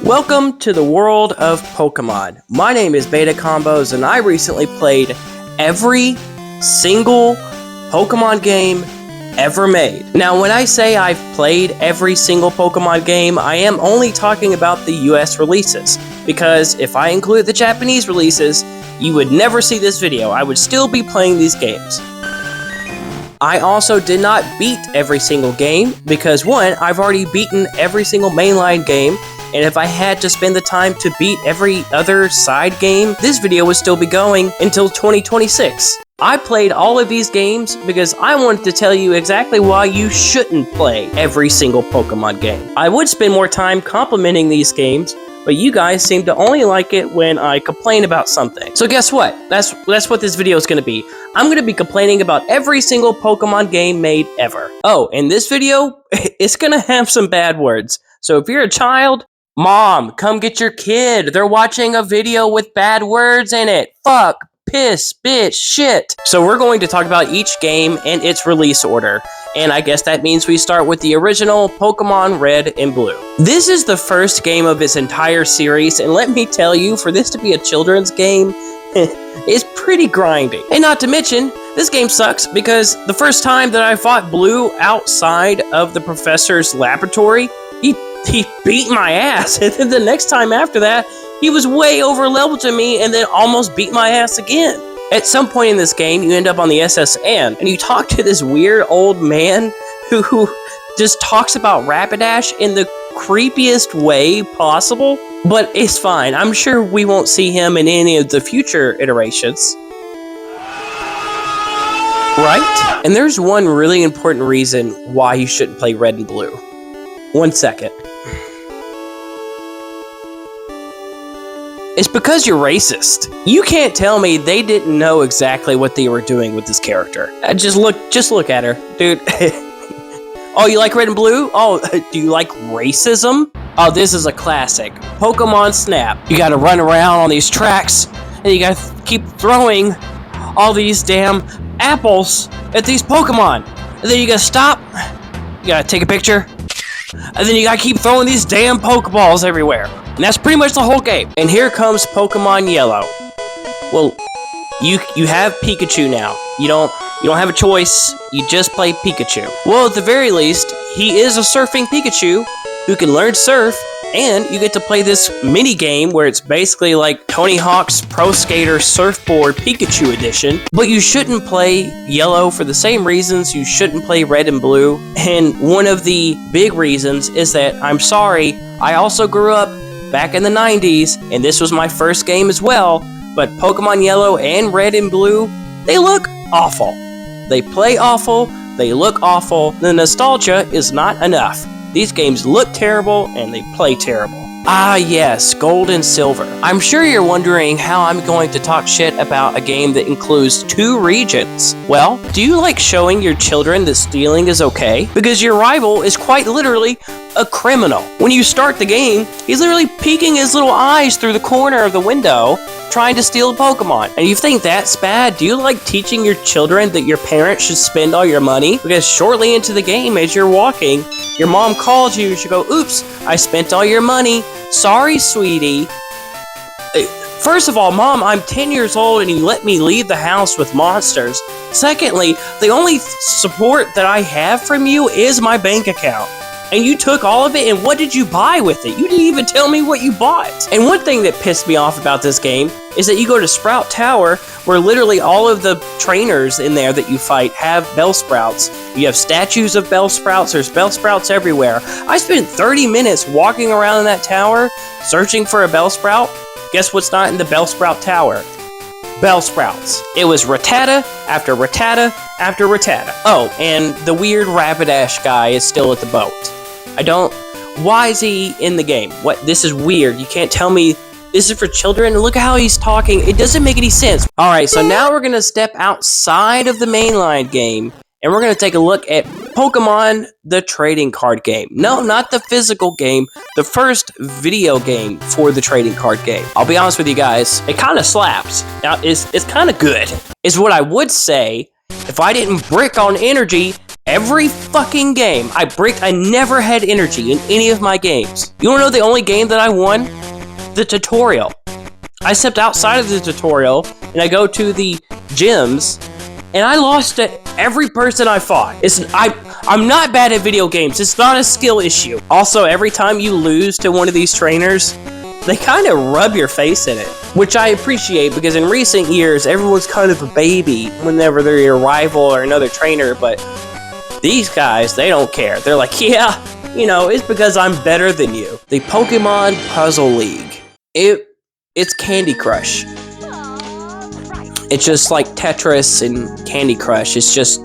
Welcome to the world of Pokemon. My name is Beta Combos and I recently played every single Pokemon game ever made. Now when I say I've played every single Pokemon game, I am only talking about the US releases, because if I include the Japanese releases, you would never see this video. I would still be playing these games. I also did not beat every single game, because one, I've already beaten every single mainline game, and if I had to spend the time to beat every other side game, this video would still be going until 2026. I played all of these games because I wanted to tell you exactly why you shouldn't play every single Pokemon game. I would spend more time complimenting these games, but you guys seem to only like it when I complain about something. So guess what? That's what this video is going to be. I'm going to be complaining about every single Pokemon game made ever. Oh, and this video, it's going to have some bad words. So if you're a child, Mom, come get your kid. They're watching a video with bad words in it. Fuck, piss, bitch, shit. So we're going to talk about each game and its release order. And I guess that means we start with the original Pokemon Red and Blue. This is the first game of its entire series, and let me tell you, for this to be a children's game, it's pretty grindy. And not to mention, this game sucks because the first time that I fought Blue outside of the professor's laboratory, he beat my ass, and then the next time after that, he was way over level to me and then almost beat my ass again. At some point in this game, you end up on the SSN, and you talk to this weird old man who just talks about Rapidash in the creepiest way possible, but it's fine. I'm sure we won't see him in any of the future iterations. Right? And there's one really important reason why you shouldn't play Red and Blue. 1 second. It's because you're racist. You can't tell me they didn't know exactly what they were doing with this character. Just look at her, dude. Oh, you like Red and Blue? Oh, do you like racism? Oh, this is a classic. Pokémon Snap. You gotta run around on these tracks, and you gotta keep throwing all these damn apples at these Pokemon. And then you gotta stop, you gotta take a picture, and then you gotta keep throwing these damn Pokeballs everywhere. And that's pretty much the whole game. And here comes Pokemon Yellow. Well, you have Pikachu now. You don't have a choice. You just play Pikachu. Well, at the very least, he is a surfing Pikachu who can learn surf, and you get to play this mini game where it's basically like Tony Hawk's Pro Skater Surfboard Pikachu edition. But you shouldn't play Yellow for the same reasons you shouldn't play Red and Blue. And one of the big reasons is that, I'm sorry, I also grew up back in the 90s, and this was my first game as well, but Pokemon Yellow and Red and Blue, they look awful. They play awful, they look awful, the nostalgia is not enough. These games look terrible, and they play terrible. Ah yes, Gold and Silver. I'm sure you're wondering how I'm going to talk shit about a game that includes 2 regions. Well, do you like showing your children that stealing is okay? Because your rival is quite literally a criminal. When you start the game, he's literally peeking his little eyes through the corner of the window, trying to steal a Pokemon. And you think that's bad? Do you like teaching your children that your parents should spend all your money? Because shortly into the game, as you're walking, your mom calls you, and she go, oops, I spent all your money. Sorry, sweetie. First of all, Mom, I'm 10 years old and you let me leave the house with monsters. Secondly, the only support that I have from you is my bank account. And you took all of it, and what did you buy with it? You didn't even tell me what you bought. And one thing that pissed me off about this game is that you go to Sprout Tower, where literally all of the trainers in there that you fight have Bellsprouts. You have statues of Bellsprouts, there's Bellsprouts everywhere. I spent 30 minutes walking around in that tower, searching for a Bellsprout. Guess what's not in the Bellsprout Tower? Bellsprouts. It was Rattata after Rattata after Rattata. Oh, and the weird Rapidash guy is still at the boat. Why is he in the game? What? This is weird. You can't tell me this is for children. Look at how he's talking. It doesn't make any sense. Alright, so now we're going to step outside of the mainline game, and we're going to take a look at Pokemon, the trading card game. No, not the physical game. The first video game for the trading card game. I'll be honest with you guys, it kind of slaps. Now, it's kind of good. Is what I would say if I didn't brick on energy every fucking game. I never had energy in any of my games. You wanna know the only game that I won? The tutorial. I stepped outside of the tutorial, and I go to the gyms, and I lost to every person I fought. I'm not bad at video games. It's not a skill issue. Also, every time you lose to one of these trainers, they kind of rub your face in it, which I appreciate because in recent years, everyone's kind of a baby whenever they're your rival or another trainer, but these guys, they don't care. They're like, yeah, you know, it's because I'm better than you. The Pokemon Puzzle League. It's Candy Crush. It's just like Tetris and Candy Crush. It's just,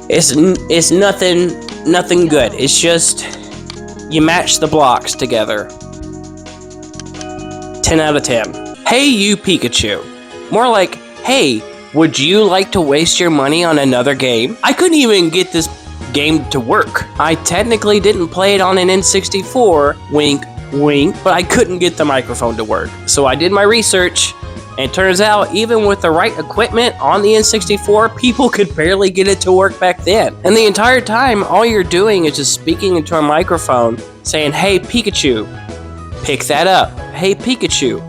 it's nothing good. It's just, you match the blocks together. 10 out of 10. Hey, You Pikachu. More like, hey, would you like to waste your money on another game? I couldn't even get this game to work. I technically didn't play it on an N64, wink, wink, but I couldn't get the microphone to work. So I did my research, and it turns out even with the right equipment on the N64, people could barely get it to work back then. And the entire time, all you're doing is just speaking into a microphone, saying, hey, Pikachu, pick that up. Hey, Pikachu,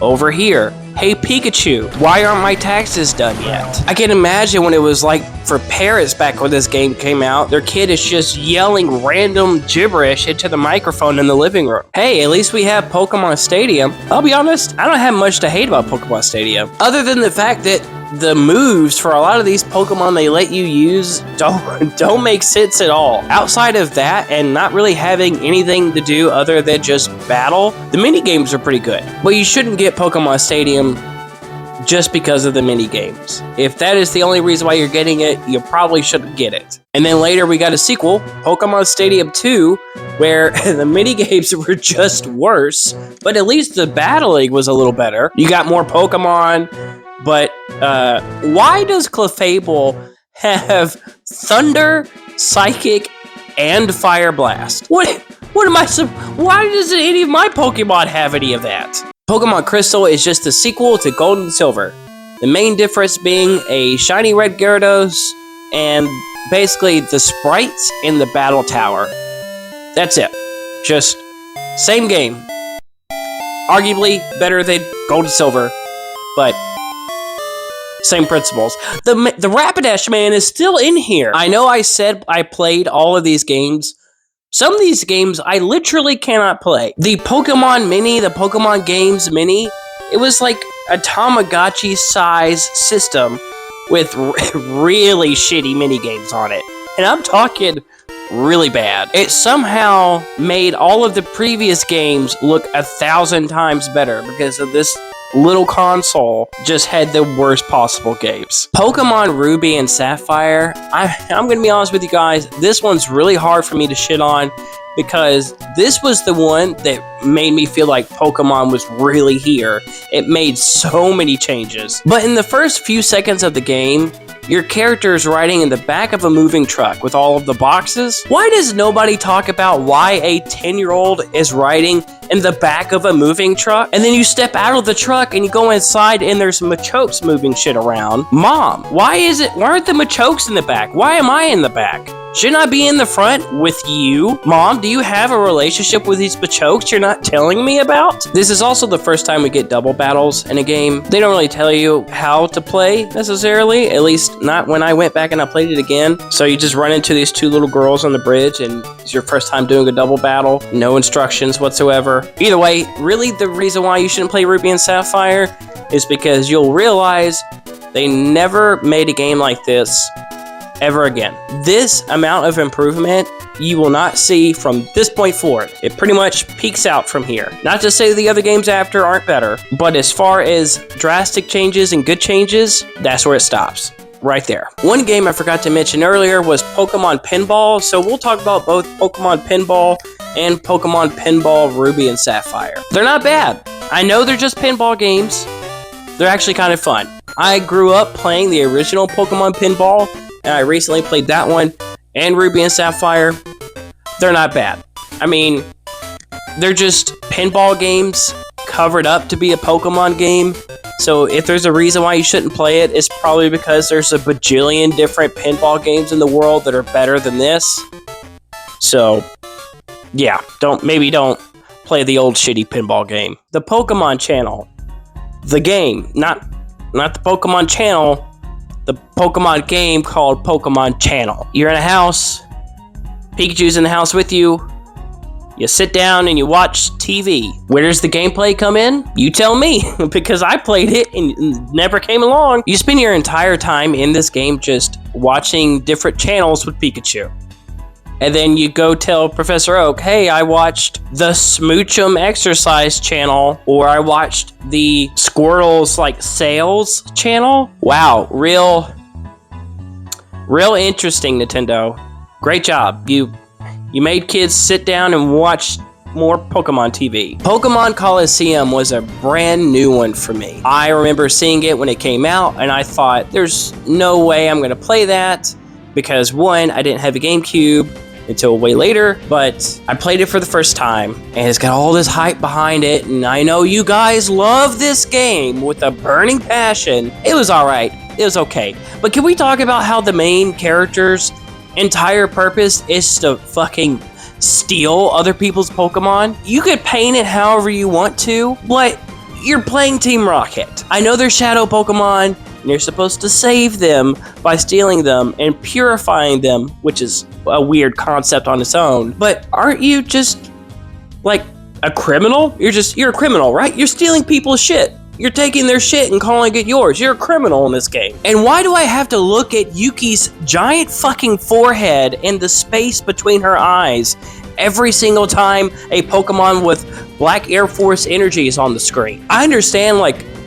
over here. Hey, Pikachu, why aren't my taxes done yet? I can imagine when it was like for parents back when this game came out, their kid is just yelling random gibberish into the microphone in the living room. Hey, at least we have Pokémon Stadium. I'll be honest, I don't have much to hate about Pokémon Stadium, other than the fact that the moves for a lot of these Pokemon they let you use don't make sense at all. Outside of that and not really having anything to do other than just battle, the mini games are pretty good. But you shouldn't get Pokemon Stadium just because of the mini games. If that is the only reason why you're getting it, you probably shouldn't get it. And then later we got a sequel, Pokémon Stadium 2, where the mini games were just worse, but at least the battling was a little better. You got more Pokemon. But why does Clefable have Thunder, Psychic, and Fire Blast? What am I? Why does any of my Pokemon have any of that? Pokemon Crystal is just a sequel to Gold and Silver. The main difference being a shiny red Gyarados and basically the sprites in the battle tower. That's it. Just same game. Arguably better than Gold and Silver, but same principles. The Rapidash man is still in here. I know I said I played all of these games. Some of these games I literally cannot play. The Pokemon Mini, the Pokemon Games Mini, it was like a Tamagotchi size system with really shitty mini games on it. And I'm talking really bad. It somehow made all of the previous games look 1,000 times better because of this little console just had the worst possible games. Pokemon Ruby and Sapphire, I'm gonna be honest with you guys, this one's really hard for me to shit on because this was the one that made me feel like Pokemon was really here. It made so many changes. But in the first few seconds of the game, your character is riding in the back of a moving truck with all of the boxes. Why does nobody talk about why a 10-year-old is riding in the back of a moving truck? And then you step out of the truck and you go inside and there's Machokes moving shit around. Mom, why aren't the Machokes in the back? Why am I in the back? Shouldn't I be in the front with you? Mom, do you have a relationship with these Machokes you're not telling me about? This is also the first time we get double battles in a game. They don't really tell you how to play necessarily, at least not when I went back and I played it again. So you just run into these two little girls on the bridge and it's your first time doing a double battle. No instructions whatsoever. Either way, really the reason why you shouldn't play Ruby and Sapphire is because you'll realize they never made a game like this ever again. This amount of improvement you will not see from this point forward. It pretty much peaks out from here. Not to say the other games after aren't better, but as far as drastic changes and good changes, that's where it stops. Right there. One game I forgot to mention earlier was Pokemon Pinball, so we'll talk about both Pokemon Pinball and Pokemon Pinball Ruby and Sapphire. They're not bad. I know they're just pinball games. They're actually kind of fun. I grew up playing the original Pokemon Pinball, and I recently played that one and Ruby and Sapphire. They're not bad. I mean, they're just pinball games covered up to be a Pokemon game. So if there's a reason why you shouldn't play it, it's probably because there's a bajillion different pinball games in the world that are better than this. So, yeah, don't play the old shitty pinball game. The Pokémon Channel. The game, not the Pokémon Channel, the Pokémon game called Pokémon Channel. You're in a house, Pikachu's in the house with you, you sit down and you watch TV. Where does the gameplay come in? You tell me, because I played it and it never came along. You spend your entire time in this game just watching different channels with Pikachu. And then you go tell Professor Oak, hey, I watched the Smoochum exercise channel, or I watched the Squirtle's sales channel. Wow, real interesting, Nintendo. Great job. You made kids sit down and watch more Pokemon TV. Pokémon Colosseum was a brand new one for me. I remember seeing it when it came out, and I thought, there's no way I'm gonna play that, because one, I didn't have a GameCube until way later, but I played it for the first time, and it's got all this hype behind it, and I know you guys love this game with a burning passion. It was alright, it was okay. But can we talk about how the main character's entire purpose is to fucking steal other people's Pokemon? You could paint it however you want to, but you're playing Team Rocket. I know they're shadow Pokemon, and you're supposed to save them by stealing them and purifying them, which is a weird concept on its own. But aren't you just like a criminal? You're a criminal, right? You're stealing people's shit. You're taking their shit and calling it yours. You're a criminal in this game. And why do I have to look at Yuki's giant fucking forehead and the space between her eyes every single time a Pokemon with Black Air Force energy is on the screen? I understand,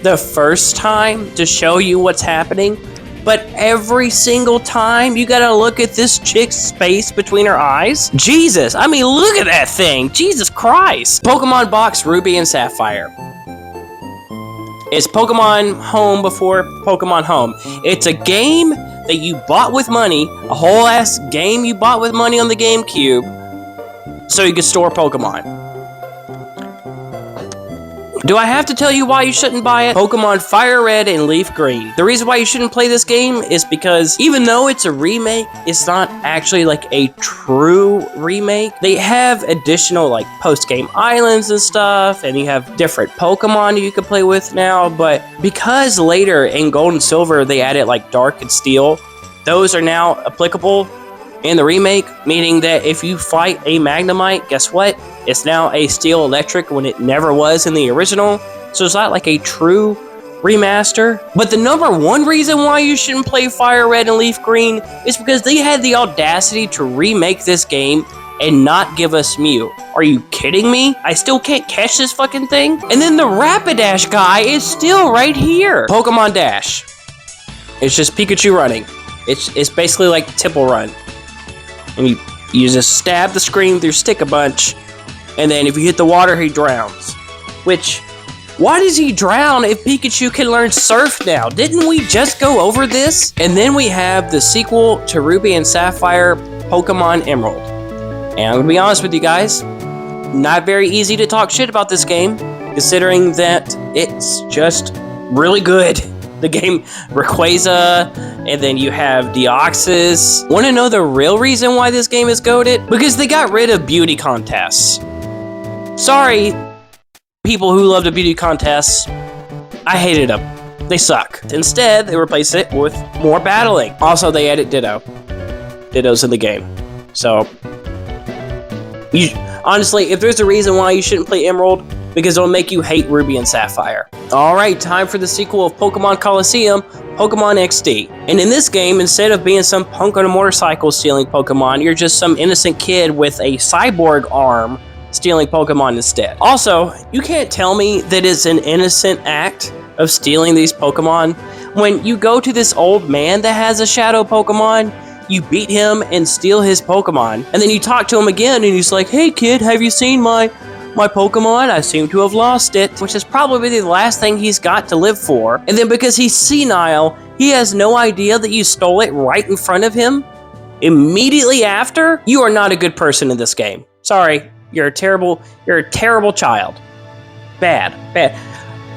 the first time to show you what's happening, but every single time you gotta look at this chick's space between her eyes? Jesus, I mean, look at that thing. Jesus Christ. Pokemon Box Ruby and Sapphire. It's Pokemon Home before Pokemon Home. It's a game that you bought with money, a whole ass game you bought with money on the GameCube, so you could store Pokemon. Do I have to tell you why you shouldn't buy it? Pokemon Fire Red and Leaf Green. The reason why you shouldn't play this game is because even though it's a remake, it's not actually a true remake. They have additional post-game islands and stuff, and you have different Pokemon you can play with now, but because later in Gold and Silver they added Dark and Steel, those are now applicable in the remake, meaning that if you fight a Magnemite, guess what? It's now a Steel Electric when it never was in the original. So it's not a true remaster. But the number one reason why you shouldn't play Fire Red and Leaf Green is because they had the audacity to remake this game and not give us Mew. Are you kidding me? I still can't catch this fucking thing? And then the Rapidash guy is still right here. Pokemon Dash. It's just Pikachu running. It's basically like Temple Run. And you just stab the screen with your stick a bunch, and then if you hit the water, he drowns. Which, why does he drown if Pikachu can learn Surf now? Didn't we just go over this? And then we have the sequel to Ruby and Sapphire, Pokemon Emerald. And I'm gonna be honest with you guys, not very easy to talk shit about this game, considering that it's just really good. The game Rayquaza, and then you have Deoxys. Want to know the real reason why this game is goated? Because they got rid of beauty contests. Sorry, people who love the beauty contests. I hated them. They suck. Instead, they replaced it with more battling. Also, they added Ditto. Ditto's in the game. So, honestly, if there's a reason why you shouldn't play Emerald, because it'll make you hate Ruby and Sapphire. Alright, time for the sequel of Pokemon Colosseum, Pokemon XD. And in this game, instead of being some punk on a motorcycle stealing Pokemon, you're just some innocent kid with a cyborg arm stealing Pokemon instead. Also, you can't tell me that it's an innocent act of stealing these Pokemon when you go to this old man that has a shadow Pokemon, you beat him and steal his Pokemon, and then you talk to him again and he's like, hey kid, have you seen my Pokemon? I seem to have lost it, which is probably the last thing he's got to live for. And then because he's senile, he has no idea that you stole it right in front of him immediately after. You are not a good person in this game. Sorry, you're a terrible child. Bad.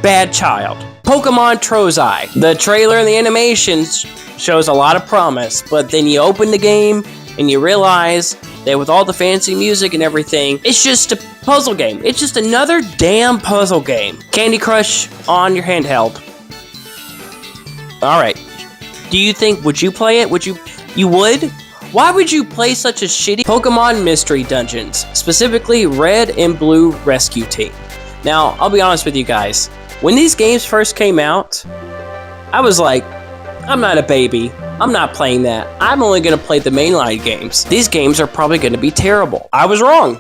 bad child. Pokémon Trozei. The trailer and the animations shows a lot of promise, but then you open the game and you realize that with all the fancy music and everything, it's just a puzzle game. It's just another damn puzzle game. Candy Crush on your handheld. Alright. Do you think, would you play it? You would? Why would you play such a shitty Pokemon Mystery Dungeons? Specifically, Red and Blue Rescue Team. Now, I'll be honest with you guys. When these games first came out, I was like, I'm not a baby. I'm not playing that. I'm only going to play the mainline games. These games are probably going to be terrible. I was wrong.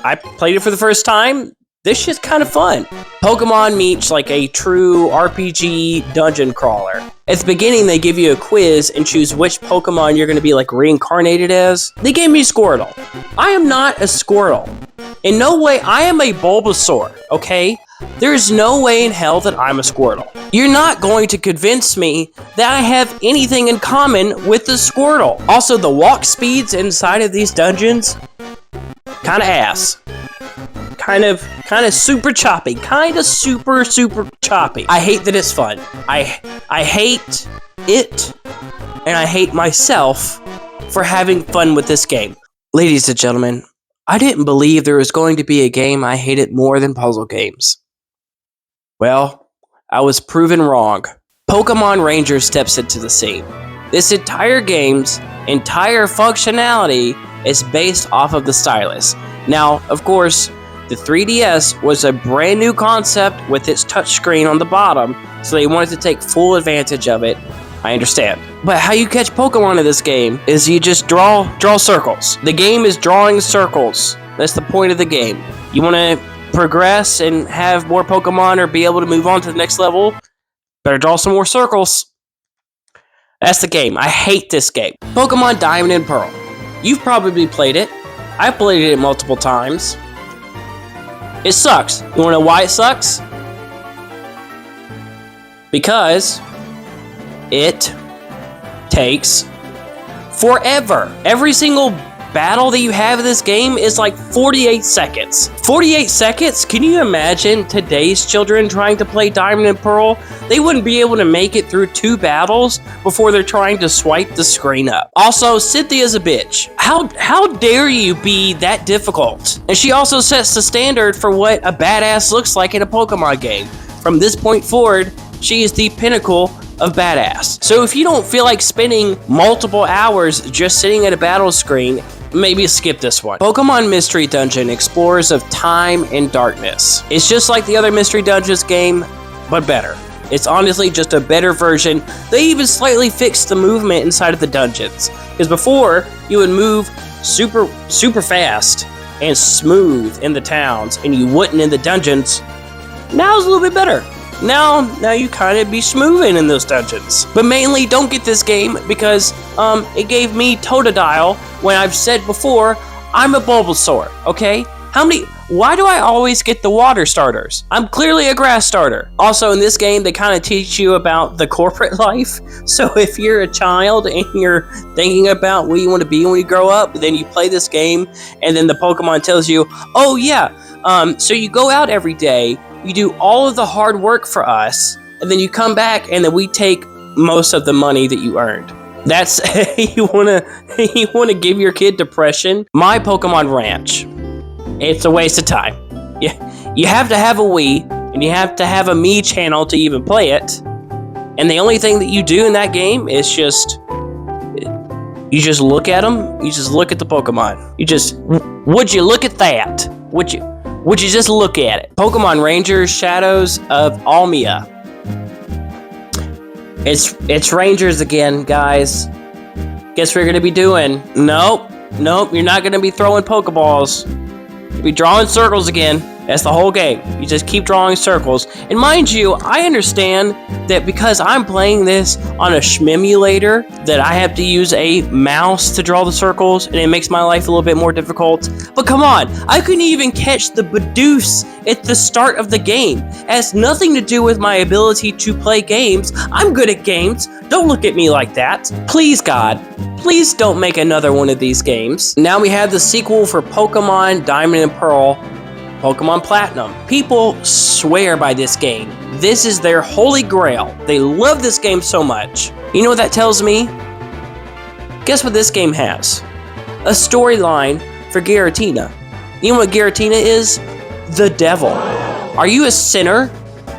I played it for the first time. This shit's kind of fun. Pokemon meets like a true RPG dungeon crawler. At the beginning, they give you a quiz and choose which Pokemon you're going to be like reincarnated as. They gave me Squirtle. I am not a Squirtle. In no way, I am a Bulbasaur, okay? There's no way in hell that I'm a Squirtle. You're not going to convince me that I have anything in common with the Squirtle. Also, the walk speeds inside of these dungeons, kind of ass. Kind of super choppy. Kind of super choppy. I hate that it's fun. I hate it, and I hate myself for having fun with this game. Ladies and gentlemen, I didn't believe there was going to be a game I hated more than puzzle games. Well, I was proven wrong. Pokémon Ranger steps into the scene. This entire game's entire functionality is based off of the stylus. Now, of course, the 3DS was a brand new concept with its touchscreen on the bottom, so they wanted to take full advantage of it. I understand. But how you catch Pokemon in this game is you just draw circles. The game is drawing circles. That's the point of the game. You want to progress and have more Pokemon or be able to move on to the next level, better draw some more circles. That's the game. I hate this game. Pokemon Diamond and Pearl. You've probably played it. I've played it multiple times. It sucks. You want to know why it sucks? Because it takes forever. Every single battle that you have in this game is like 48 seconds. 48 seconds? Can you imagine today's children trying to play Diamond and Pearl? They wouldn't be able to make it through 2 battles before they're trying to swipe the screen up. Also, Cynthia's a bitch. How dare you be that difficult? And she also sets the standard for what a badass looks like in a Pokemon game. From this point forward, she is the pinnacle of badass. So if you don't feel like spending multiple hours just sitting at a battle screen, maybe skip this one. Pokemon Mystery Dungeon, Explorers of Time and Darkness. It's just like the other Mystery Dungeons game, but better. It's honestly just a better version. They even slightly fixed the movement inside of the dungeons. Because before, you would move super fast and smooth in the towns, and you wouldn't in the dungeons. Now it's a little bit better. Now you kind of be smoothing in those dungeons. But mainly, don't get this game because it gave me Totodile when I've said before, I'm a Bulbasaur, okay? Why do I always get the water starters? I'm clearly a grass starter. Also, in this game, they kind of teach you about the corporate life. So if you're a child and you're thinking about what you want to be when you grow up, then you play this game, and then the Pokemon tells you, oh yeah, so you go out every day, you do all of the hard work for us, and then you come back and then we take most of the money that you earned. That's you wanna give your kid depression? My Pokémon Ranch. It's a waste of time. You have to have a Wii and you have to have a Me channel to even play it. And the only thing that you do in that game is you just look at them. You just look at the Pokemon. Would you look at that? Would you just look at it? Pokémon Ranger, Shadows of Almia. It's Rangers again, guys. Guess what you're gonna be doing? Nope, you're not gonna be throwing Pokeballs. You'll be drawing circles again. That's the whole game. You just keep drawing circles. And mind you, I understand that because I'm playing this on a shmemulator, that I have to use a mouse to draw the circles, and it makes my life a little bit more difficult. But come on, I couldn't even catch the Bidoof at the start of the game. It has nothing to do with my ability to play games. I'm good at games. Don't look at me like that. Please, God, please don't make another one of these games. Now we have the sequel for Pokemon Diamond and Pearl. Pokemon Platinum. People swear by this game. This is their holy grail. They love this game so much. You know what that tells me? Guess what this game has? A storyline for Giratina. You know what Giratina is? The devil. Are you a sinner?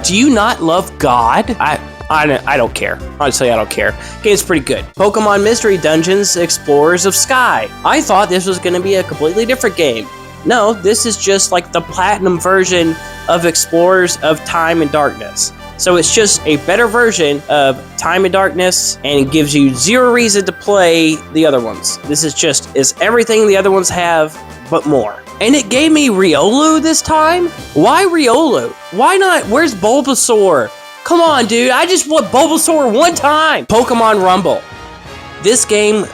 Do you not love God? I don't care. Honestly, I don't care. Game's pretty good. Pokemon Mystery Dungeons Explorers of Sky. I thought this was going to be a completely different game. No, this is just like the Platinum version of Explorers of Time and Darkness. So it's just a better version of Time and Darkness, and it gives you zero reason to play the other ones. This is everything the other ones have, but more. And it gave me Riolu this time? Why Riolu? Why not? Where's Bulbasaur? Come on, dude. I just want Bulbasaur one time. Pokemon Rumble. This game,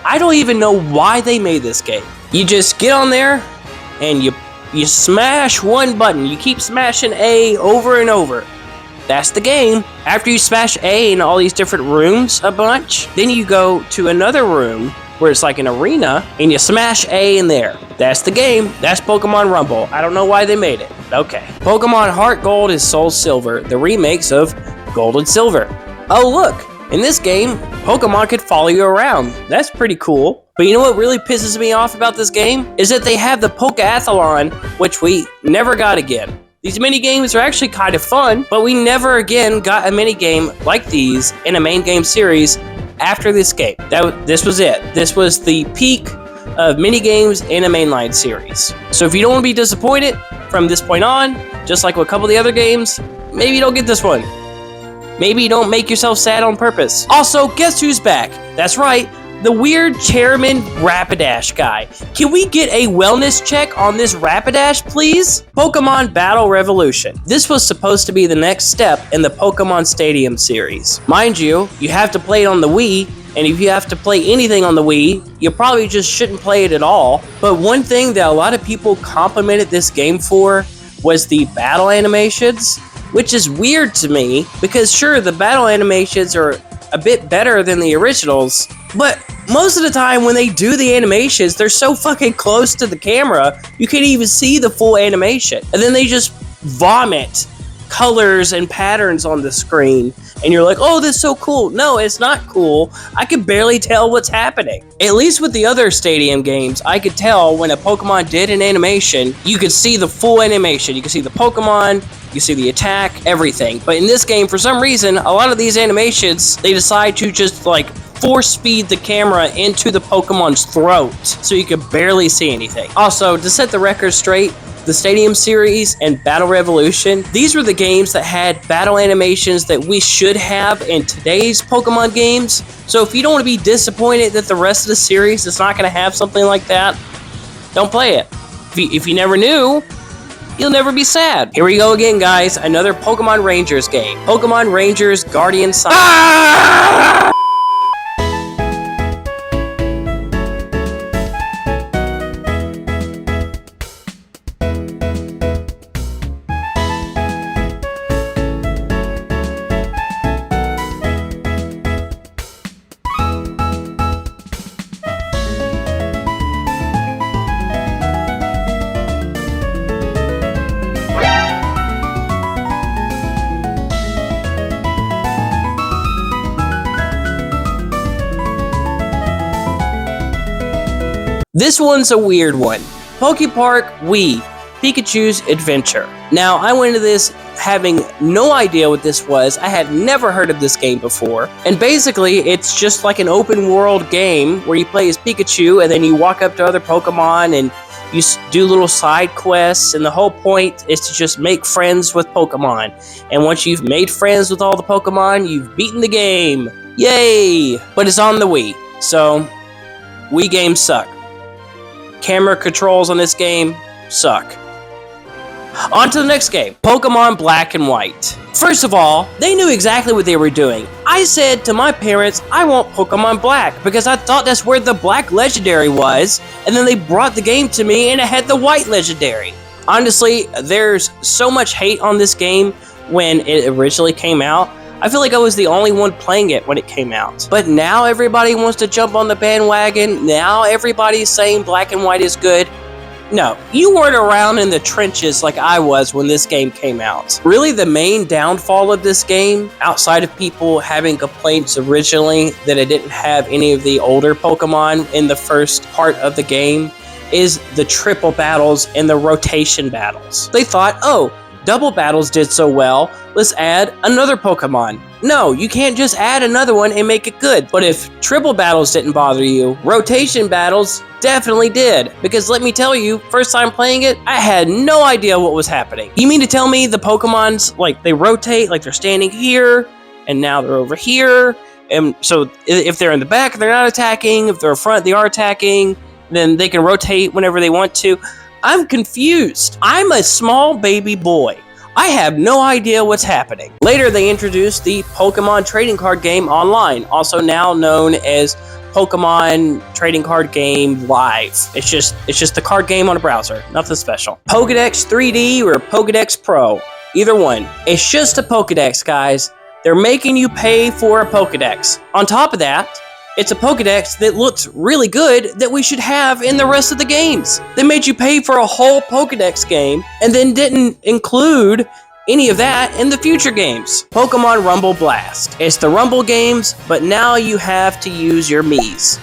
I don't even know why they made this game. You just get on there and you smash one button. You keep smashing A over and over. That's the game. After you smash A in all these different rooms a bunch, then you go to another room where it's like an arena, and you smash A in there. That's the game. That's Pokemon Rumble. I don't know why they made it. Okay. Pokemon Heart Gold and Soul Silver, the remakes of Gold and Silver. Oh, look. In this game, Pokemon could follow you around. That's pretty cool. But you know what really pisses me off about this game? Is that they have the Pokeathlon, which we never got again. These mini-games are actually kind of fun, but we never again got a mini-game like these in a main game series after this game. This was it. This was the peak of mini-games in a mainline series. So if you don't want to be disappointed from this point on, just like with a couple of the other games, maybe you don't get this one. Maybe you don't make yourself sad on purpose. Also, guess who's back? That's right, the weird Chairman Rapidash guy. Can we get a wellness check on this Rapidash, please? Pokemon Battle Revolution. This was supposed to be the next step in the Pokemon Stadium series. Mind you, you have to play it on the Wii, and if you have to play anything on the Wii, you probably just shouldn't play it at all. But one thing that a lot of people complimented this game for was the battle animations, which is weird to me, because sure, the battle animations are a bit better than the originals, but most of the time when they do the animations, they're so fucking close to the camera, you can't even see the full animation. And then they just vomit colors and patterns on the screen, and you're like, oh, this is so cool. No, it's not cool. I can barely tell what's happening. At least with the other Stadium games, I could tell when a Pokemon did an animation, you could see the full animation. You could see the Pokemon, you see the attack, everything. But in this game, for some reason, a lot of these animations, they decide to just like force feed the camera into the Pokemon's throat, so you could barely see anything. Also, to set the record straight, the Stadium series and Battle Revolution, these were the games that had battle animations that we should have in today's Pokemon games. So if you don't want to be disappointed that the rest of the series is not going to have something like that, don't play it. If you never knew, you'll never be sad. Here we go again, guys. Another Pokemon Rangers game. Pokemon Rangers Guardian Sun. Ah! This one's a weird one. Pokepark Wii, Pikachu's Adventure. Now, I went into this having no idea what this was. I had never heard of this game before. And basically, it's just like an open world game where you play as Pikachu and then you walk up to other Pokemon and you do little side quests, and the whole point is to just make friends with Pokemon. And once you've made friends with all the Pokemon, you've beaten the game. Yay! But it's on the Wii, so Wii games suck. Camera controls on this game suck. On to the next game, Pokemon Black and White. First of all, they knew exactly what they were doing. I said to my parents, I want Pokemon Black, because I thought that's where the Black Legendary was, and then they brought the game to me and it had the White Legendary. Honestly, there's so much hate on this game when it originally came out. I feel like I was the only one playing it when it came out. But now everybody wants to jump on the bandwagon. Now everybody's saying Black and White is good. No, you weren't around in the trenches like I was when this game came out. Really, the main downfall of this game, outside of people having complaints originally that it didn't have any of the older Pokemon in the first part of the game, is the triple battles and the rotation battles. They thought, oh, double battles did so well, let's add another Pokemon. No, you can't just add another one and make it good. But if triple battles didn't bother you, rotation battles definitely did. Because let me tell you, first time playing it, I had no idea what was happening. You mean to tell me the Pokemons, like, they rotate, like they're standing here, and now they're over here, and so if they're in the back, they're not attacking, if they're in front, they are attacking, then they can rotate whenever they want to. I'm confused. I'm a small baby boy. I have no idea what's happening. Later, they introduced the Pokemon trading card game online, also now known as Pokemon Trading Card Game Live. It's just the card game on a browser, nothing special. Pokédex 3D or Pokédex Pro, either one. It's just a Pokédex, guys. They're making you pay for a Pokédex. On top of that, it's a Pokédex that looks really good that we should have in the rest of the games. They made you pay for a whole Pokédex game and then didn't include any of that in the future games. Pokemon Rumble Blast. It's the Rumble games, but now you have to use your Miis.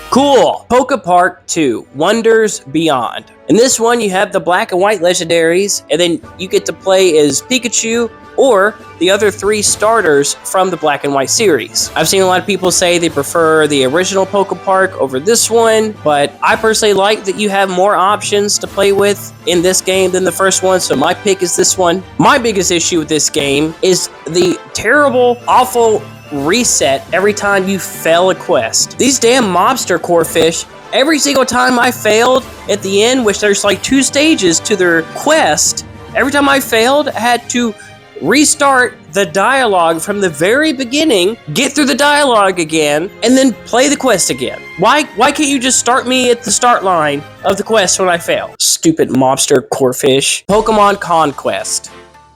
Cool. Poké Park 2, Wonders Beyond. In this one, you have the black and white legendaries, and then you get to play as Pikachu or the other 3 starters from the Black and White series. I've seen a lot of people say they prefer the original Poké Park over this one, but I personally like that you have more options to play with in this game than the first one, so my pick is this one. My biggest issue with this game is the terrible, awful reset every time you fail a quest. These damn mobster core fish, every single time I failed at the end, which there's like 2 stages to their quest, every time I failed, I had to restart the dialogue from the very beginning, get through the dialogue again, and then play the quest again. Why can't you just start me at the start line of the quest when I fail? Stupid mobster corefish. Pokemon Conquest.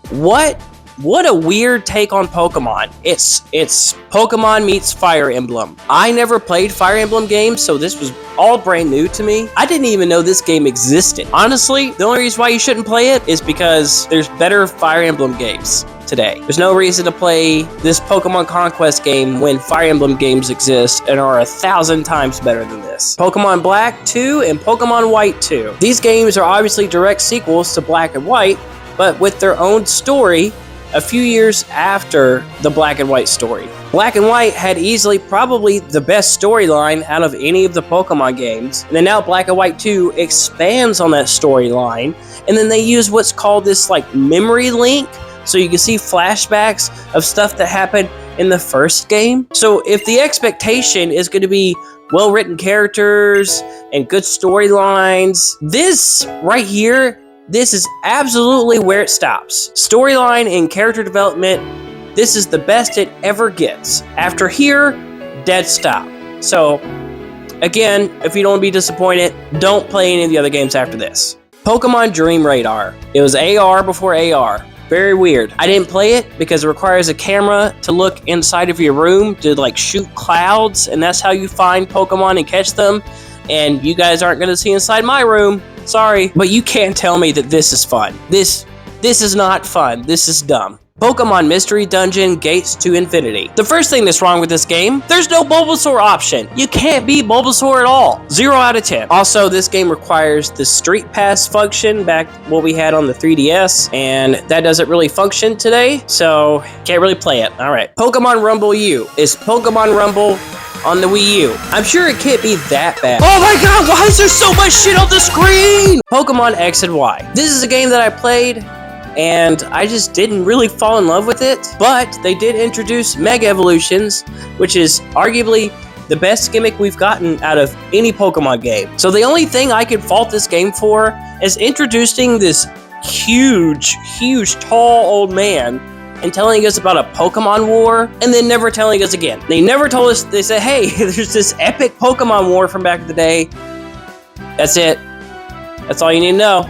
What a weird take on Pokemon. It's Pokemon meets Fire Emblem. I never played Fire Emblem games, so this was all brand new to me. I didn't even know this game existed. Honestly, the only reason why you shouldn't play it is because there's better Fire Emblem games today. There's no reason to play this Pokemon Conquest game when Fire Emblem games exist and are 1,000 times better than this. Pokemon Black 2 and Pokemon White 2. These games are obviously direct sequels to Black and White, but with their own story a few years after the Black and White story. Black and White had easily probably the best storyline out of any of the Pokemon games, and then now Black and White 2 expands on that storyline, and then they use what's called this like memory link, so you can see flashbacks of stuff that happened in the first game. So if the expectation is going to be well-written characters and good storylines, this right here, this is absolutely where it stops. Storyline and character development, this is the best it ever gets. After here, dead stop. So, again, if you don't want to be disappointed, don't play any of the other games after this. Pokemon Dream Radar. It was AR before AR. Very weird. I didn't play it because it requires a camera to look inside of your room to like shoot clouds, and that's how you find Pokemon and catch them. And you guys aren't going to see inside my room. Sorry, but you can't tell me that this is fun. This is not fun. This is dumb. Pokemon Mystery Dungeon Gates to Infinity. The first thing that's wrong with this game, there's no Bulbasaur option. You can't be Bulbasaur at all. 0 out of 10. Also, this game requires the Street Pass function back what we had on the 3DS, and that doesn't really function today, so can't really play it. All right. Pokémon Rumble U. Is Pokémon Rumble on the Wii U. I'm sure it can't be that bad. Oh my god, why is there so much shit on the screen? Pokemon X and Y. This is a game that I played, and I just didn't really fall in love with it, but they did introduce Mega Evolutions, which is arguably the best gimmick we've gotten out of any Pokemon game. So the only thing I could fault this game for is introducing this huge, tall old man and telling us about a Pokemon War, and then never telling us again. They never told us. They said, hey, there's this epic Pokemon War from back in the day. That's it. That's all you need to know.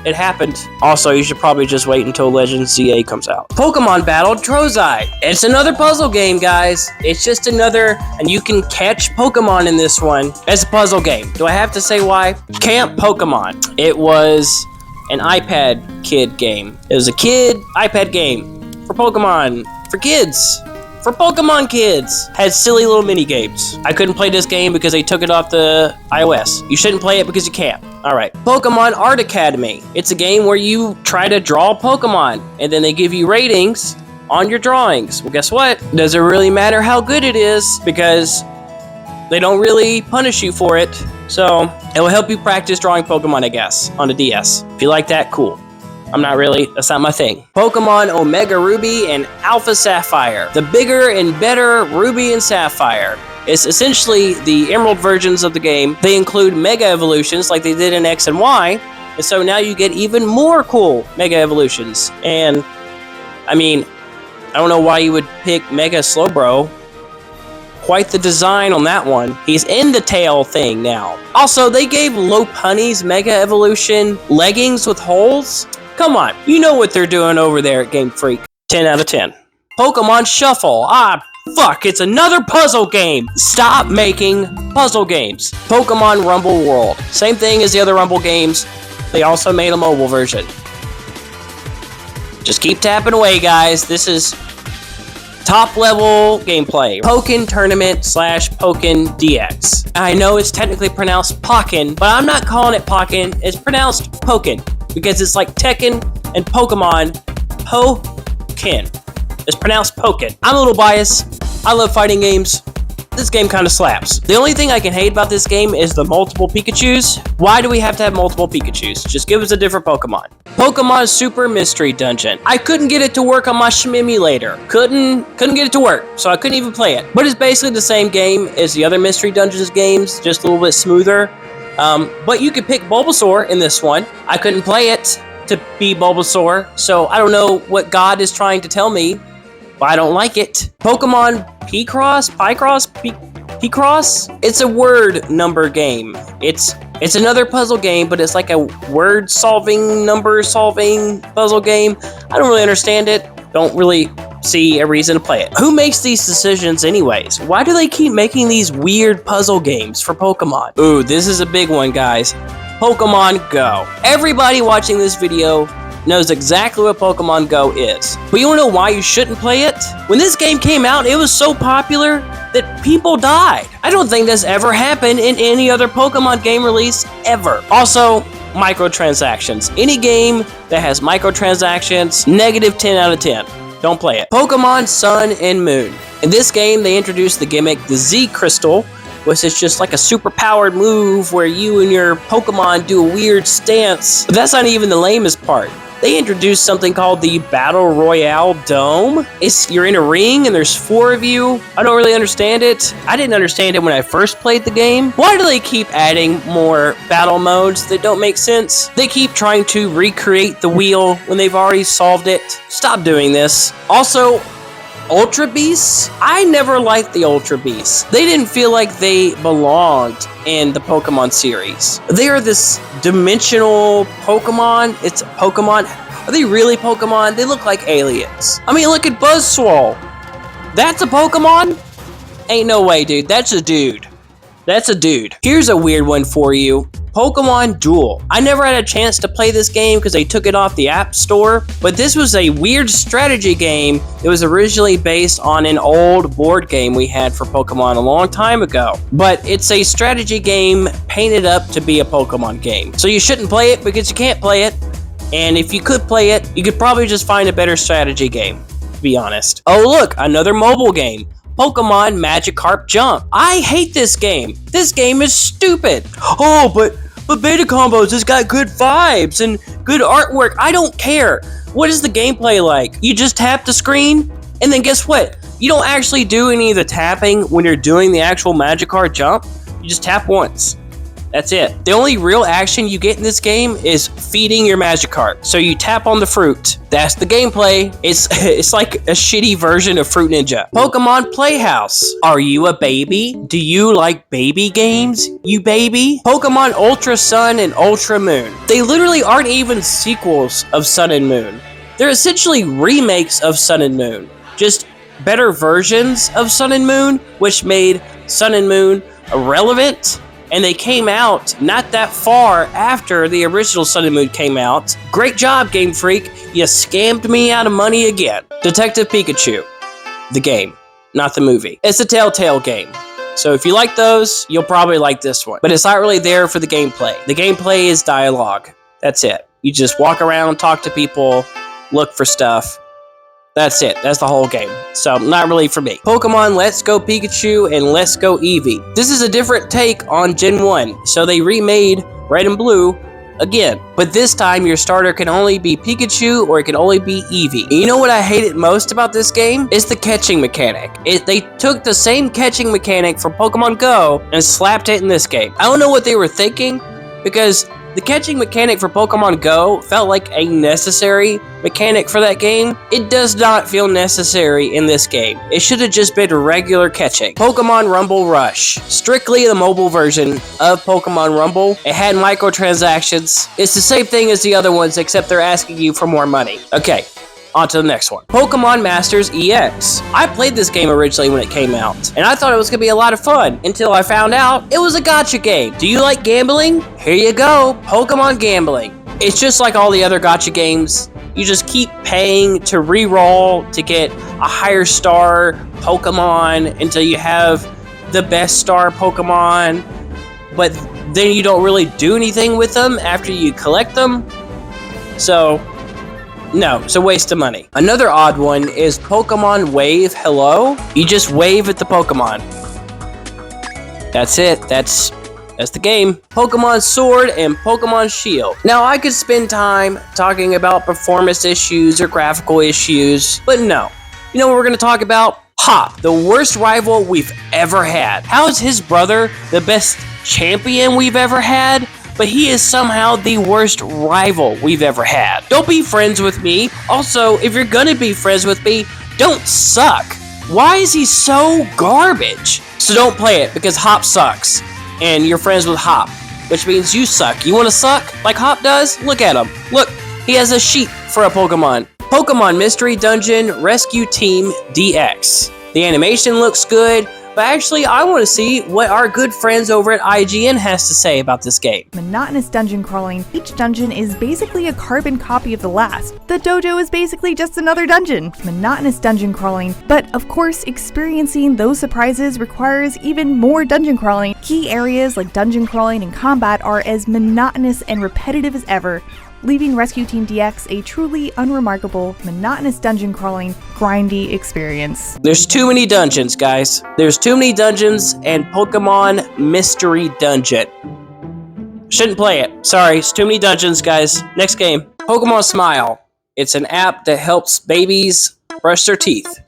It happened. Also, you should probably just wait until Legends ZA comes out. Pokemon Battle Trozei. It's another puzzle game, guys. It's just another, and you can catch Pokemon in this one. It's a puzzle game. Do I have to say why? Camp Pokemon. It was an iPad kid game. It was a kid iPad game for Pokemon, for kids. For Pokemon kids. Had silly little mini games. I couldn't play this game because they took it off the iOS. You shouldn't play it because you can't. Alright. Pokemon Art Academy. It's a game where you try to draw Pokemon, and then they give you ratings on your drawings. Well, guess what? Doesn't really matter how good it is because they don't really punish you for it. So, it will help you practice drawing Pokemon, I guess, on the DS. If you like that, cool. I'm not really, that's not my thing. Pokemon Omega Ruby and Alpha Sapphire. The bigger and better Ruby and Sapphire. It's essentially the Emerald versions of the game. They include Mega Evolutions like they did in X and Y. And so now you get even more cool Mega Evolutions. And, I mean, I don't know why you would pick Mega Slowbro. Quite the design on that one. He's in the tail thing now. Also, they gave Lopunny's Mega Evolution leggings with holes. Come on, you know what they're doing over there at Game Freak. 10 out of 10. Pokemon Shuffle. Fuck, it's another puzzle game. Stop making puzzle games. Pokemon Rumble World. Same thing as the other Rumble games. They also made a mobile version. Just keep tapping away, guys. This is top level gameplay. Pokkén Tournament / Pokkén DX. I know it's technically pronounced Pokkén, but I'm not calling it Pokkén. It's pronounced Pokkén. Because it's like Tekken and Pokemon. Pokkén. It's pronounced Pokkén. I'm a little biased. I love fighting games. This game kind of slaps. The only thing I can hate about this game is the multiple Pikachus. Why do we have to have multiple Pikachus? Just give us a different Pokemon. Pokemon Super Mystery Dungeon. I couldn't get it to work on my Shmimulator. Couldn't get it to work, so I couldn't even play it. But it's basically the same game as the other Mystery Dungeons games, just a little bit smoother. But you could pick Bulbasaur in this one. I couldn't play it to be Bulbasaur, so I don't know what God is trying to tell me, but I don't like it. Pokemon Picross? It's a word number game. It's another puzzle game, but it's like a word solving, number solving puzzle game. I don't really understand it. Don't really see a reason to play it. Who makes these decisions anyways? Why do they keep making these weird puzzle games for Pokemon? Ooh, this is a big one, guys. Pokemon Go. Everybody watching this video knows exactly what Pokemon Go is. But you wanna know why you shouldn't play it? When this game came out, it was so popular that people died. I don't think this ever happened in any other Pokemon game release ever. Also, microtransactions. Any game that has microtransactions, negative 10 out of 10. Don't play it. Pokemon Sun and Moon. In this game, they introduced the gimmick, the Z Crystal, which is just like a super powered move where you and your Pokemon do a weird stance. But that's not even the lamest part. They introduced something called the Battle Royale Dome. You're in a ring and there's 4 of you. I don't really understand it. I didn't understand it when I first played the game. Why do they keep adding more battle modes that don't make sense? They keep trying to recreate the wheel when they've already solved it. Stop doing this. Also, Ultra Beasts? I never liked the Ultra Beasts. They didn't feel like they belonged in the Pokemon series. They are this dimensional Pokemon. It's a Pokemon. Are they really Pokemon? They look like aliens. I mean, look at Buzzswole. That's a Pokemon? Ain't no way, dude. That's a dude. That's a dude. Here's a weird one for you. Pokemon Duel. I never had a chance to play this game because they took it off the App Store, but this was a weird strategy game that was originally based on an old board game we had for Pokemon a long time ago. But it's a strategy game painted up to be a Pokemon game. So you shouldn't play it because you can't play it, and if you could play it, you could probably just find a better strategy game, to be honest. Oh look, another mobile game. Pokemon Magikarp Jump. I hate this game. This game is stupid. Oh, but Beta Combos has got good vibes and good artwork. I don't care. What is the gameplay like? You just tap the screen, and then guess what? You don't actually do any of the tapping when you're doing the actual Magikarp Jump. You just tap once. That's it. The only real action you get in this game is feeding your Magikarp. So you tap on the fruit. That's the gameplay. It's like a shitty version of Fruit Ninja. Pokemon PlayHouse. Are you a baby? Do you like baby games, you baby? Pokemon Ultra Sun and Ultra Moon. They literally aren't even sequels of Sun and Moon. They're essentially remakes of Sun and Moon. Just better versions of Sun and Moon, which made Sun and Moon irrelevant. And they came out not that far after the original Sun and Moon came out. Great job, Game Freak. You scammed me out of money again. Detective Pikachu. The game, not the movie. It's a Telltale game. So if you like those, you'll probably like this one. But it's not really there for the gameplay. The gameplay is dialogue. That's it. You just walk around, talk to people, look for stuff. That's it. That's the whole game. So, not really for me. Pokemon Let's Go Pikachu and Let's Go Eevee. This is a different take on Gen 1. So, they remade Red and Blue again. But this time, your starter can only be Pikachu or it can only be Eevee. And you know what I hated most about this game? It's the catching mechanic. They took the same catching mechanic from Pokemon Go and slapped it in this game. I don't know what they were thinking, because the catching mechanic for Pokemon Go felt like a necessary mechanic for that game. It does not feel necessary in this game. It should have just been regular catching. Pokemon Rumble Rush. Strictly the mobile version of Pokemon Rumble. It had microtransactions. It's the same thing as the other ones, except they're asking you for more money. Okay. On to the next one. Pokemon Masters EX. I played this game originally when it came out, and I thought it was going to be a lot of fun until I found out it was a gacha game. Do you like gambling? Here you go. Pokemon gambling. It's just like all the other gacha games. You just keep paying to re-roll to get a higher star Pokemon until you have the best star Pokemon, but then you don't really do anything with them after you collect them. So, no, it's a waste of money. Another odd one is Pokemon Wave Hello. You just wave at the Pokemon. That's it. That's the game. Pokemon Sword and Pokemon Shield. Now, I could spend time talking about performance issues or graphical issues, but no. You know what we're going to talk about? Hop, the worst rival we've ever had. How is his brother the best champion we've ever had? But he is somehow the worst rival we've ever had. Don't be friends with me. Also, if you're gonna be friends with me, don't suck. Why is he so garbage? So don't play it, because Hop sucks. And you're friends with Hop, which means you suck. You wanna suck like Hop does? Look at him. Look, he has a sheep for a Pokemon. Pokemon Mystery Dungeon Rescue Team DX. The animation looks good, but actually, I want to see what our good friends over at IGN has to say about this game. Monotonous dungeon crawling. Each dungeon is basically a carbon copy of the last. The dojo is basically just another dungeon. Monotonous dungeon crawling. But of course, experiencing those surprises requires even more dungeon crawling. Key areas like dungeon crawling and combat are as monotonous and repetitive as ever, leaving Rescue Team DX a truly unremarkable, monotonous dungeon crawling, grindy experience. There's too many dungeons, guys. There's too many dungeons and Pokemon Mystery Dungeon. Shouldn't play it. Sorry, it's too many dungeons, guys. Next game. Pokemon Smile. It's an app that helps babies brush their teeth.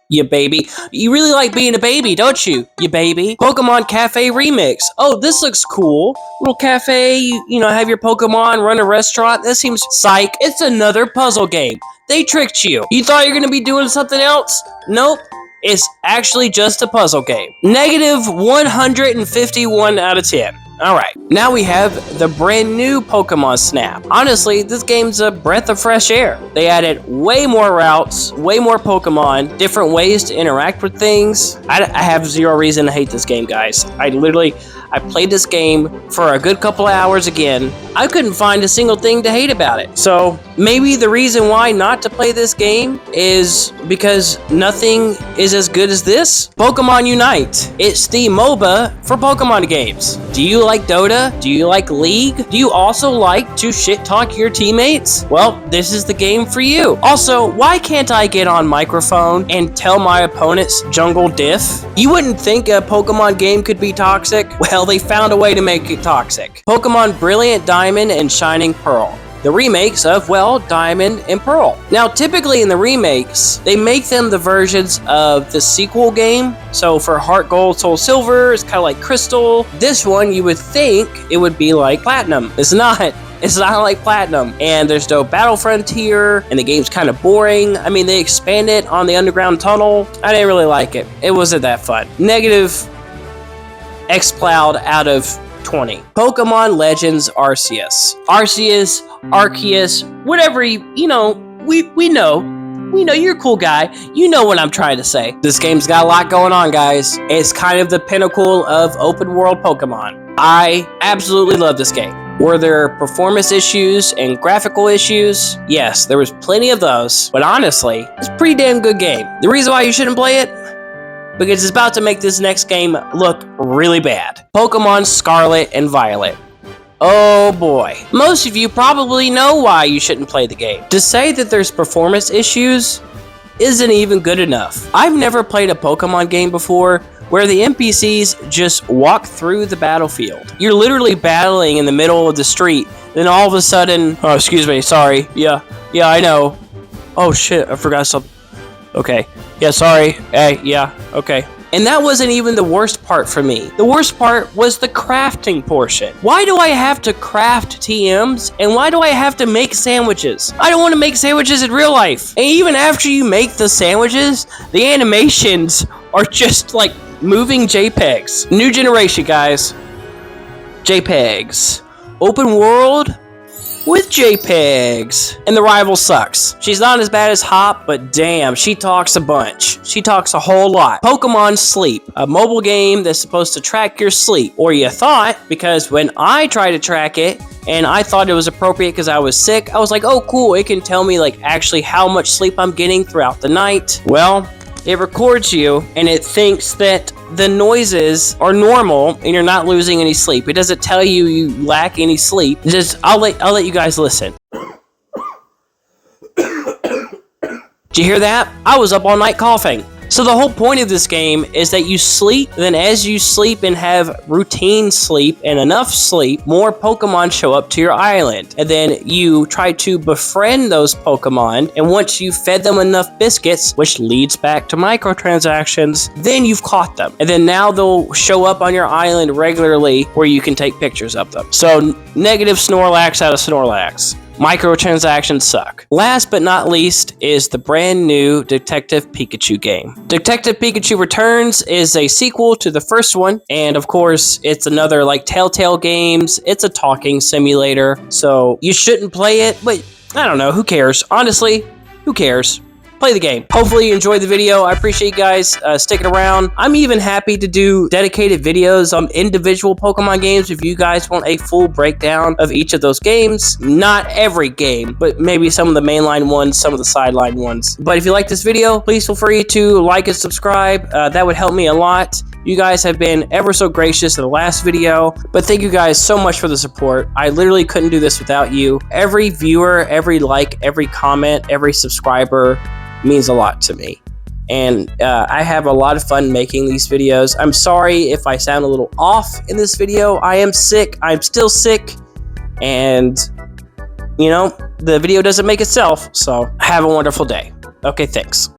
You baby. You really like being a baby, don't you? You baby. Pokemon Cafe Remix. Oh, this looks cool. Little cafe, you know, have your Pokemon, run a restaurant. That seems psych. It's another puzzle game. They tricked you. You thought you were going to be doing something else? Nope. It's actually just a puzzle game. Negative 151 out of 10. Alright, now we have the brand new Pokemon Snap. Honestly, this game's a breath of fresh air. They added way more routes, way more Pokemon, different ways to interact with things. I have zero reason to hate this game, guys. I played this game for a good couple of hours again. I couldn't find a single thing to hate about it. So maybe the reason why not to play this game is because nothing is as good as this. Pokemon Unite. It's the MOBA for Pokemon games. Do you like Dota? Do you like League? Do you also like to shit talk your teammates? Well, this is the game for you. Also, why can't I get on microphone and tell my opponent's jungle diff? You wouldn't think a Pokemon game could be toxic? Well, they found a way to make it toxic. Pokemon Brilliant Diamond and Shining Pearl. the remakes of, well, Diamond and Pearl. Now, typically in the remakes, they make them the versions of the sequel game. So for Heart Gold, Soul Silver, it's kind of like Crystal. This one, you would think it would be like Platinum. It's not. It's not like Platinum, and there's no battle frontier, and the game's kind of boring. I mean, they expanded on the underground tunnel. I didn't really like it. It wasn't that fun. Negative X-Cloud out of 20. Pokemon Legends Arceus. Arceus, whatever you know, we know. We know you're a cool guy. You know what I'm trying to say. This game's got a lot going on, guys. It's kind of the pinnacle of open world Pokemon. I absolutely love this game. Were there performance issues and graphical issues? Yes, there was plenty of those. But honestly, it's a pretty damn good game. The reason why you shouldn't play it? Because it's about to make this next game look really bad. Pokemon Scarlet and Violet. Oh boy. Most of you probably know why you shouldn't play the game. To say that there's performance issues isn't even good enough. I've never played a Pokemon game before where the NPCs just walk through the battlefield. You're literally battling in the middle of the street, then all of a sudden, oh, excuse me, sorry. Yeah, I know. Oh shit, I forgot something. Okay, yeah, sorry. Hey, yeah, okay. And that wasn't even the worst part for me. The worst part was the crafting portion. Why do I have to craft TMs? And why do I have to make sandwiches? I don't want to make sandwiches in real life. And even after you make the sandwiches, the animations are just like moving JPEGs. New generation, guys. JPEGs. Open world with JPEGs. And the rival sucks. She's not as bad as Hop, but damn, she talks a bunch. She talks a whole lot. Pokemon Sleep, a mobile game that's supposed to track your sleep. Or you thought, because when I tried to track it, and I thought it was appropriate because I was sick, I was like, oh cool, it can tell me like actually how much sleep I'm getting throughout the night. Well, it records you, and it thinks that the noises are normal, and you're not losing any sleep. It doesn't tell you you lack any sleep. I'll let you guys listen. Did you hear that? I was up all night coughing. So the whole point of this game is that you sleep, then as you sleep and have routine sleep and enough sleep, more Pokemon show up to your island. And then you try to befriend those Pokemon, and once you've fed them enough biscuits, which leads back to microtransactions, then you've caught them. And then now they'll show up on your island regularly where you can take pictures of them. So negative Snorlax out of Snorlax. Microtransactions suck. Last but not least is the brand new Detective Pikachu game. Detective Pikachu Returns is a sequel to the first one, and of course, it's another like Telltale Games. It's a talking simulator, so you shouldn't play it, but I don't know, who cares? Honestly, who cares? Play the game. Hopefully you enjoyed the video. I appreciate you guys sticking around. I'm even happy to do dedicated videos on individual Pokemon games if you guys want a full breakdown of each of those games. Not every game, but maybe some of the mainline ones, some of the sideline ones. But if you like this video, please feel free to like and subscribe. That would help me a lot. You guys have been ever so gracious in the last video, but thank you guys so much for the support. I literally couldn't do this without you. Every viewer, every like, every comment, every subscriber means a lot to me. And I have a lot of fun making these videos. I'm sorry if I sound a little off in this video. I am sick. I'm still sick. And, you know, the video doesn't make itself. So have a wonderful day. Okay, thanks.